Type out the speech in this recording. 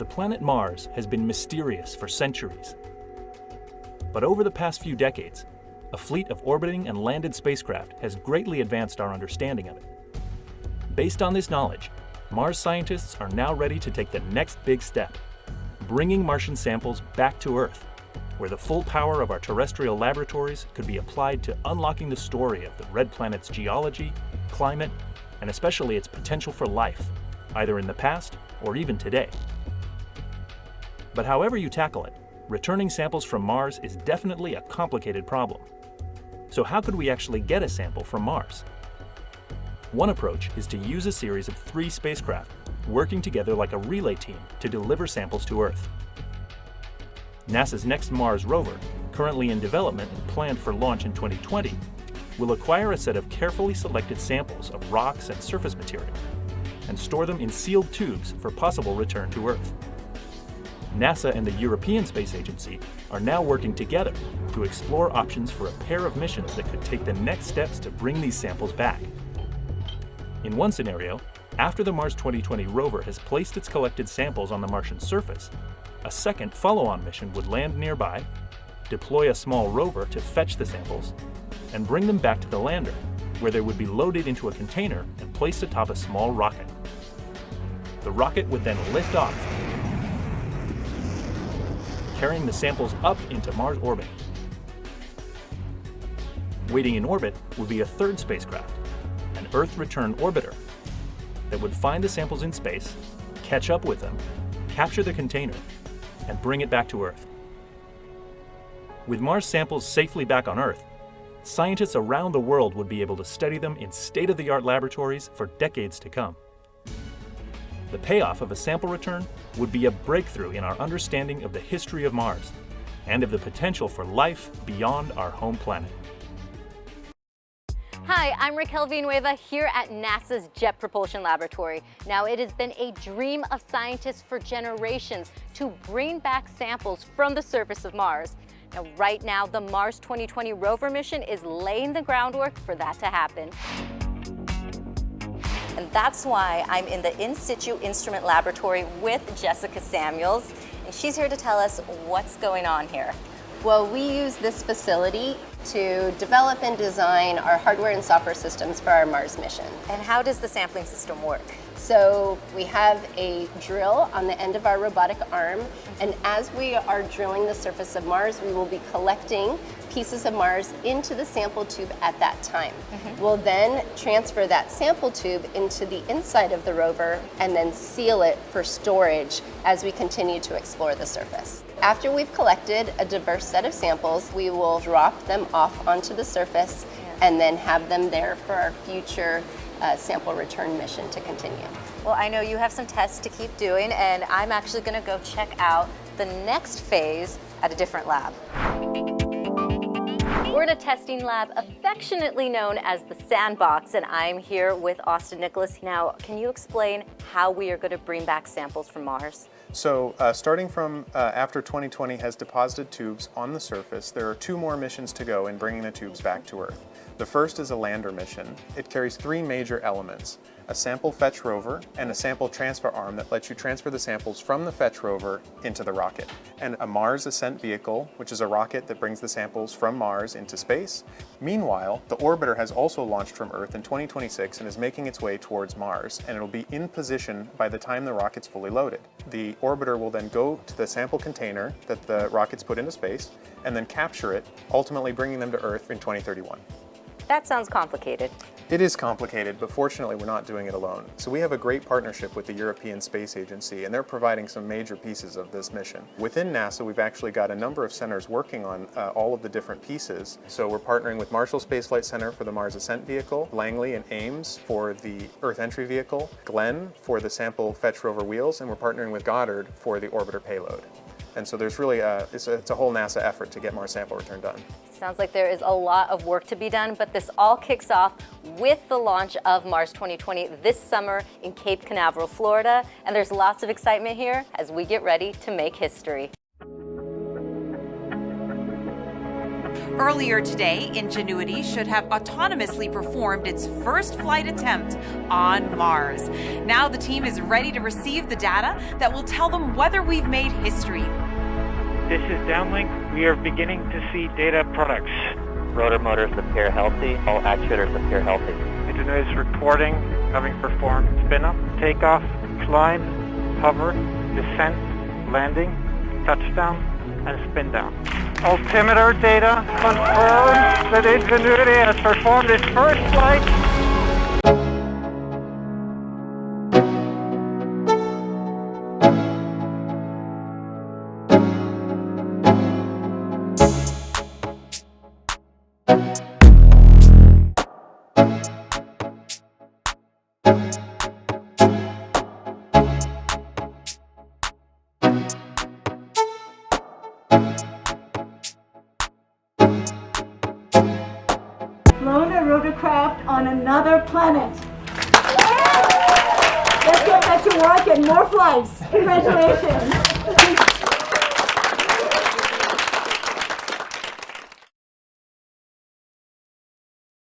The planet Mars has been mysterious for centuries. But over the past few decades, a fleet of orbiting and landed spacecraft has greatly advanced our understanding of it. Based on this knowledge, Mars scientists are now ready to take the next big step, bringing Martian samples back to Earth, where the full power of our terrestrial laboratories could be applied to unlocking the story of the red planet's geology, climate, and especially its potential for life, either in the past or even today. But however you tackle it, returning samples from Mars is definitely a complicated problem. So how could we actually get a sample from Mars? One approach is to use a series of 3 spacecraft working together like a relay team to deliver samples to Earth. NASA's next Mars rover, currently in development and planned for launch in 2020, will acquire a set of carefully selected samples of rocks and surface material and store them in sealed tubes for possible return to Earth. NASA and the European Space Agency are now working together to explore options for a pair of missions that could take the next steps to bring these samples back. In one scenario, after the Mars 2020 rover has placed its collected samples on the Martian surface, a second follow-on mission would land nearby, deploy a small rover to fetch the samples, and bring them back to the lander, where they would be loaded into a container and placed atop a small rocket. The rocket would then lift off, carrying the samples up into Mars orbit. Waiting in orbit would be a third spacecraft, an Earth return orbiter, that would find the samples in space, catch up with them, capture the container, and bring it back to Earth. With Mars samples safely back on Earth, scientists around the world would be able to study them in state-of-the-art laboratories for decades to come. The payoff of a sample return would be a breakthrough in our understanding of the history of Mars and of the potential for life beyond our home planet. Hi, I'm Raquel Villanueva here at NASA's Jet Propulsion Laboratory. Now, it has been a dream of scientists for generations to bring back samples from the surface of Mars. Now, right now, the Mars 2020 rover mission is laying the groundwork for that to happen. And that's why I'm in the In Situ Instrument Laboratory with Jessica Samuels, and she's here to tell us what's going on here. Well, we use this facility to develop and design our hardware and software systems for our Mars mission. And how does the sampling system work? So we have a drill on the end of our robotic arm, and as we are drilling the surface of Mars, we will be collecting pieces of Mars into the sample tube at that time. We'll then transfer that sample tube into the inside of the rover and then seal it for storage as we continue to explore the surface. After we've collected a diverse set of samples, we will drop them off onto the surface and then have them there for our future sample return mission to continue. Well, I know you have some tests to keep doing, and I'm actually going to go check out the next phase at a different lab. We're in a testing lab affectionately known as the Sandbox, and I'm here with Austin Nicholas. Now, can you explain how we are going to bring back samples from Mars? So starting from after 2020 has deposited tubes on the surface, there are 2 more missions to go in bringing the tubes back to Earth. The first is a lander mission. It carries 3 major elements: a sample fetch rover and a sample transfer arm that lets you transfer the samples from the fetch rover into the rocket, and a Mars ascent vehicle, which is a rocket that brings the samples from Mars into space. Meanwhile, the orbiter has also launched from Earth in 2026 and is making its way towards Mars, and it'll be in position by the time the rocket's fully loaded. The orbiter will then go to the sample container that the rocket's put into space and then capture it, ultimately bringing them to Earth in 2031. That sounds complicated. It is complicated, but fortunately we're not doing it alone. So we have a great partnership with the European Space Agency, and they're providing some major pieces of this mission. Within NASA, we've actually got a number of centers working on all of the different pieces. So we're partnering with Marshall Space Flight Center for the Mars Ascent Vehicle, Langley and Ames for the Earth Entry Vehicle, Glenn for the Sample Fetch Rover wheels, and we're partnering with Goddard for the orbiter payload. And so there's really it's a whole NASA effort to get Mars sample return done. Sounds like there is a lot of work to be done, but this all kicks off with the launch of Mars 2020 this summer in Cape Canaveral, Florida. And there's lots of excitement here as we get ready to make history. Earlier today, Ingenuity should have autonomously performed its first flight attempt on Mars. Now the team is ready to receive the data that will tell them whether we've made history. This is downlink. We are beginning to see data products. Rotor motors appear healthy. All actuators appear healthy. Ingenuity is reporting having performed spin-up, takeoff, climb, hover, descent, landing, touchdown, and spin down. Altimeter data confirms that Ingenuity has performed its first flight. Flown a rotorcraft on another planet. Let's get back to work and more flights. Congratulations.